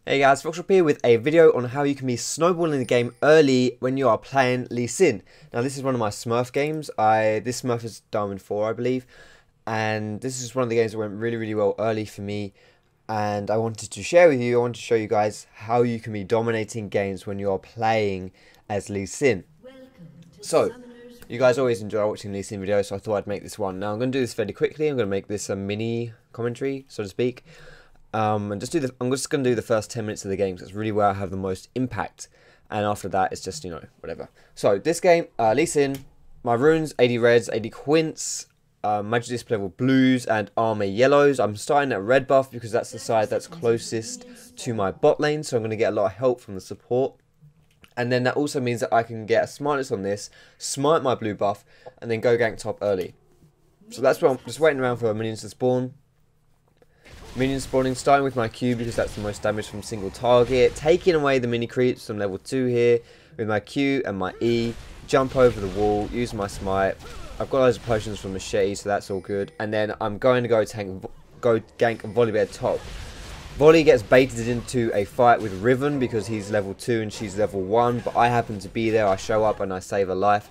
Hey guys, Foxdrop here with a video on how you can be snowballing the game early when you are playing Lee Sin. Now this is one of my smurf games. This smurf is Diamond 4 I believe, and this is one of the games that went really well early for me, and I wanted to share with you, I want to show you guys how you can be dominating games when you are playing as Lee Sin. So, you guys always enjoy watching Lee Sin videos, so I thought I'd make this one. Now I'm going to do this fairly quickly. I'm going to make this a mini commentary, so to speak. And I'm just going to do the first 10 minutes of the game, because that's really where I have the most impact. And after that, it's just, you know, whatever. So, this game, Lee Sin, my runes, 80 reds, 80 quints, magic display level blues, and armor yellows. I'm starting at red buff, because that's the side that's closest to my bot lane, so I'm going to get a lot of help from the support. And then that also means that I can get a smartness on this, smite my blue buff, and then go gank top early. So that's why I'm just waiting around for minions to spawn. Minions spawning, starting with my Q because that's the most damage from single target. Taking away the mini creeps from level 2 here with my Q and my E. Jump over the wall, use my smite. I've got loads of potions from Machete, so that's all good. And then I'm going to go gank Volibear top. Volley gets baited into a fight with Riven because he's level 2 and she's level 1. But I happen to be there, I show up and I save her life.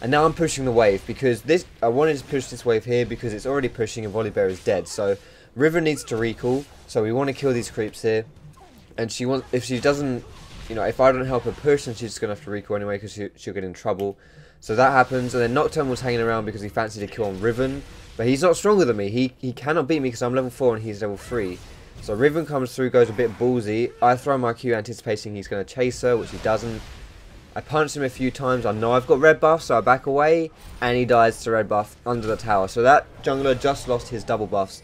And now I'm pushing the wave because I wanted to push this wave here because it's already pushing and Volibear is dead. So Riven needs to recall, so we want to kill these creeps here. And if she doesn't, you know, if I don't help her push, then she's just going to have to recall anyway because she'll get in trouble. So that happens, and then Nocturne was hanging around because he fancied a kill on Riven. But he's not stronger than me, he cannot beat me because I'm level 4 and he's level 3. So Riven comes through, goes a bit ballsy. I throw my Q anticipating he's going to chase her, which he doesn't. I punch him a few times, I know I've got red buff, so I back away. And he dies to red buff under the tower. So that jungler just lost his double buffs.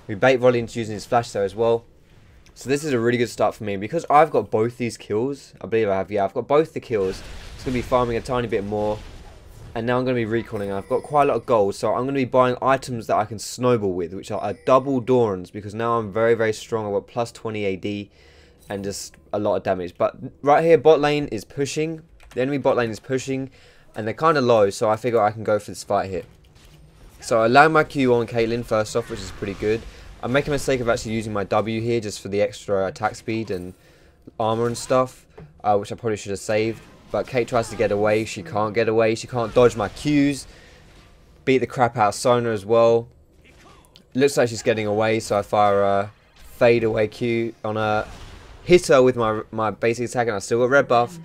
We bait Volley into using his flash there as well. So this is a really good start for me. And because I've got both these kills, I believe I have, yeah, I've got both the kills. It's going to be farming a tiny bit more. And now I'm going to be recalling. I've got quite a lot of gold, so I'm going to be buying items that I can snowball with, which are double Dorans, because now I'm very strong. I've got plus 20 AD and just a lot of damage. But right here, bot lane is pushing. The enemy bot lane is pushing, and they're kind of low, so I figure I can go for this fight here. So I land my Q on Caitlyn first off, which is pretty good. I make a mistake of actually using my W here just for the extra attack speed and armor and stuff, which I probably should have saved. But Kate tries to get away, she can't get away, she can't dodge my Qs. Beat the crap out of Sona as well. Looks like she's getting away, so I fire a fade away Q on her. Hit her with my basic attack, and I still got red buff.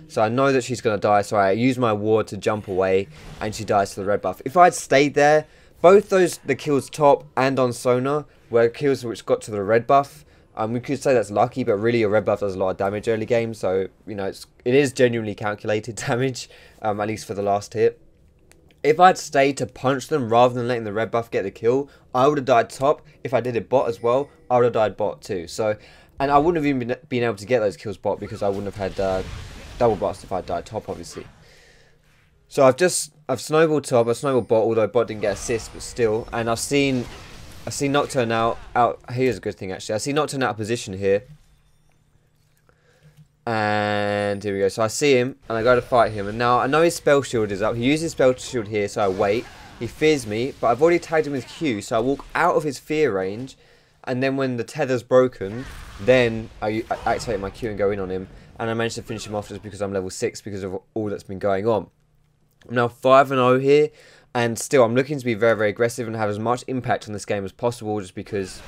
So I know that she's going to die, so I use my ward to jump away, and she dies to the red buff. If I had stayed there, both the kills top and on Sona were kills which got to the red buff. We could say that's lucky, but really a red buff does a lot of damage early game, so you know it is genuinely calculated damage, at least for the last hit. If I'd stayed to punch them rather than letting the red buff get the kill, I would have died top. If I did it bot as well, I would have died bot too. So, and I wouldn't have even been able to get those kills bot because I wouldn't have had double bots if I died top, obviously. So I've snowballed top, I snowballed bot, although bot didn't get assist, but still. And I've seen Nocturne out. Here's a good thing actually. I see Nocturne out of position here. And here we go. So I see him and I go to fight him. And now I know his spell shield is up. He uses spell shield here, so I wait. He fears me, but I've already tagged him with Q, so I walk out of his fear range. And then when the tether's broken, then I activate my Q and go in on him. And I managed to finish him off just because I'm level 6 because of all that's been going on. I'm now 5-0 here. And still, I'm looking to be very aggressive and have as much impact on this game as possible just because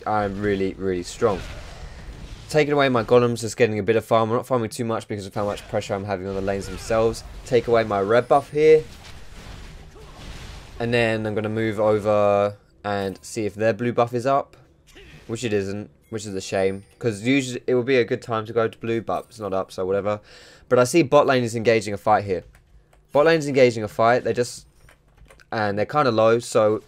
I'm really strong. Taking away my golems, just getting a bit of farm. I'm not farming too much because of how much pressure I'm having on the lanes themselves. Take away my red buff here. And then I'm going to move over and see if their blue buff is up. Which it isn't, which is a shame. Because usually it would be a good time to go to blue, but it's not up, so whatever. But I see bot lane is engaging a fight here. Bot lane is engaging a fight. And they're kind of low, so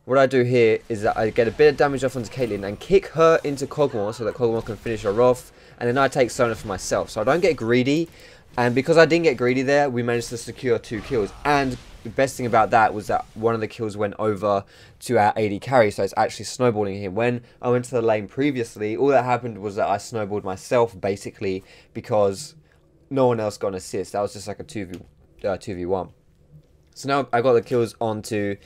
what I do here is that I get a bit of damage off onto Caitlyn and kick her into Kog'Maw so that Kog'Maw can finish her off, and then I take Sona for myself. So I don't get greedy, and because I didn't get greedy there, we managed to secure 2 kills. And the best thing about that was that one of the kills went over to our AD carry, so it's actually snowballing here. When I went to the lane previously, all that happened was that I snowballed myself, basically, because no one else got an assist. That was just like a 2v1. So now I got the kills onto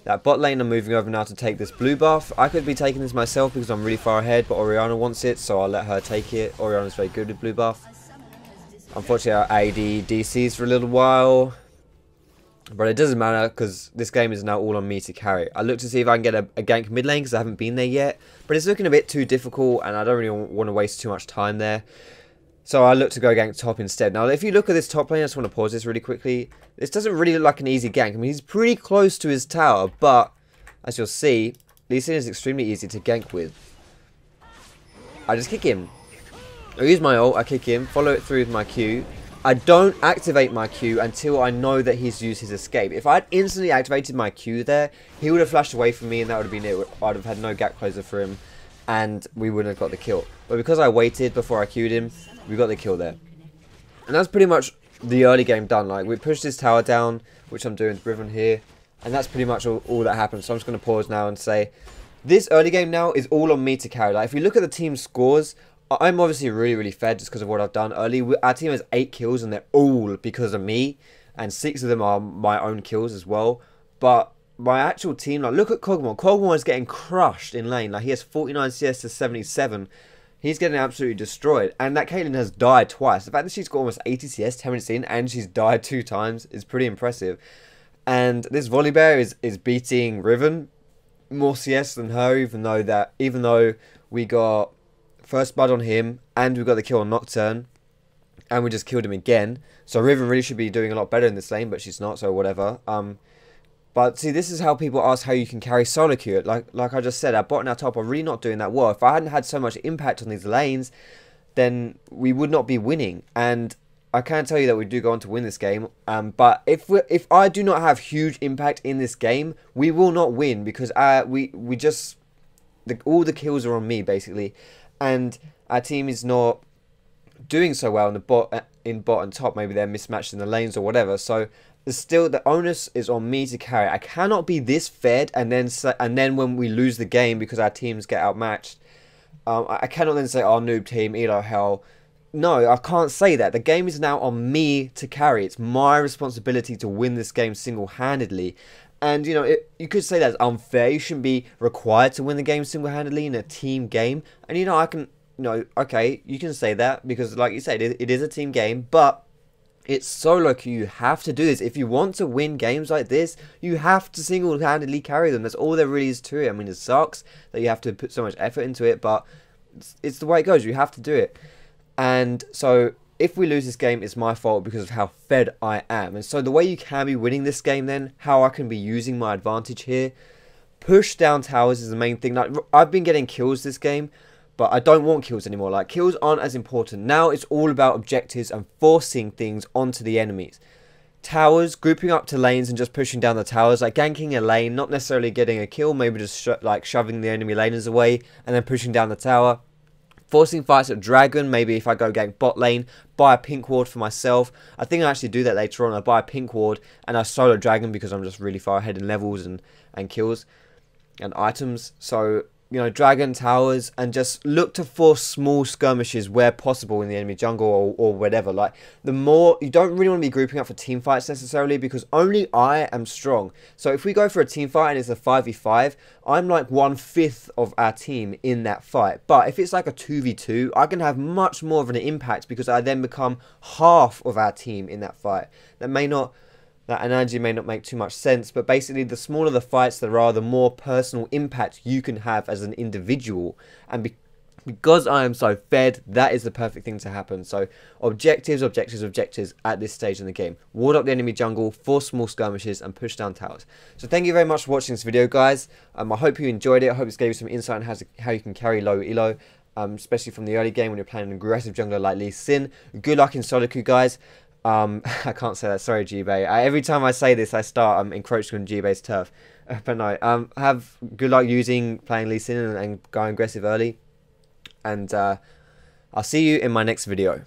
That bot lane, I'm moving over now to take this blue buff. I could be taking this myself because I'm really far ahead, but Orianna wants it, so I'll let her take it. Orianna's very good with blue buff. Unfortunately, our AD DCs for a little while. But it doesn't matter because this game is now all on me to carry. I look to see if I can get a gank mid lane because I haven't been there yet. But it's looking a bit too difficult and I don't really want to waste too much time there. So I look to go gank top instead. Now, if you look at this top lane, I just want to pause this really quickly. This doesn't really look like an easy gank. I mean, he's pretty close to his tower. But, as you'll see, Lee Sin is extremely easy to gank with. I just kick him. I use my ult, I kick him, follow it through with my Q. I don't activate my Q until I know that he's used his escape. If I'd instantly activated my Q there, he would have flashed away from me and that would have been it. I'd have had no gap closer for him and we wouldn't have got the kill. But because I waited before I Q'd him, we got the kill there. And that's pretty much the early game done. Like, we pushed his tower down, which I'm doing with Riven here. And that's pretty much all that happened. So I'm just going to pause now and say, this early game now is all on me to carry. Like, if you look at the team scores, I'm obviously really fed just because of what I've done early. Our team has 8 kills and they're all because of me. And 6 of them are my own kills as well. But my actual team, like, look at Kog'Maw. Kog'Maw is getting crushed in lane. Like, he has 49 CS to 77. He's getting absolutely destroyed. And that Caitlyn has died twice. The fact that she's got almost 80 CS 10 minutes in and she's died 2 times is pretty impressive. And this Volibear is beating Riven more CS than her, even though we got first blood on him and we got the kill on Nocturne and we just killed him again. So Riven really should be doing a lot better in this lane, but she's not, so whatever. But see, this is how people ask how you can carry solo queue. Like I just said, our bot and our top are really not doing that well. If I hadn't had so much impact on these lanes, then we would not be winning. And I can tell you that we do go on to win this game. But if I do not have huge impact in this game, we will not win because we just all the kills are on me basically. And our team is not doing so well in the bot and top. Maybe they're mismatched in the lanes or whatever. So still, the onus is on me to carry. I cannot be this fed and then when we lose the game because our teams get outmatched, I cannot then say, "Oh, noob team, elo hell." No, I can't say that. The game is now on me to carry. It's my responsibility to win this game single-handedly. And, you know, you could say that's unfair. You shouldn't be required to win the game single-handedly in a team game. And, you know, I can, you know, okay, you can say that because, like you said, it is a team game. But it's solo queue. You have to do this. If you want to win games like this, you have to single-handedly carry them. That's all there really is to it. I mean, it sucks that you have to put so much effort into it, but it's the way it goes. You have to do it. And so if we lose this game, it's my fault because of how fed I am. And so the way you can be winning this game then, how I can be using my advantage here, push down towers is the main thing. Like, I've been getting kills this game, but I don't want kills anymore. Like, kills aren't as important. Now it's all about objectives and forcing things onto the enemies. Towers, grouping up to lanes and just pushing down the towers, like ganking a lane, not necessarily getting a kill, maybe just shoving the enemy laners away and then pushing down the tower. Forcing fights at Dragon, maybe if I go gank bot lane, buy a pink ward for myself. I think I actually do that later on. I buy a pink ward and I solo Dragon because I'm just really far ahead in levels and kills and items. So, you know, Dragon, towers, and just look to force small skirmishes where possible in the enemy jungle or whatever. Like, the more, you don't really want to be grouping up for team fights necessarily because only I am strong. So if we go for a team fight and it's a 5v5, I'm like 1/5 of our team in that fight. But if it's like a 2v2, I can have much more of an impact because I then become half of our team in that fight. That analogy may not make too much sense, but basically the smaller the fights there are, the more personal impact you can have as an individual. And because I am so fed, that is the perfect thing to happen. So objectives at this stage in the game. Ward up the enemy jungle, force small skirmishes, and push down towers. So thank you very much for watching this video, guys. I hope you enjoyed it. I hope this gave you some insight on how you can carry low elo. Especially from the early game when you're playing an aggressive jungler like Lee Sin. Good luck in solo queue, guys. I can't say that, sorry G-Bay. Every time I say this I start encroaching on G-Bay's turf. But no, have good luck playing Lee Sin and going aggressive early. And I'll see you in my next video.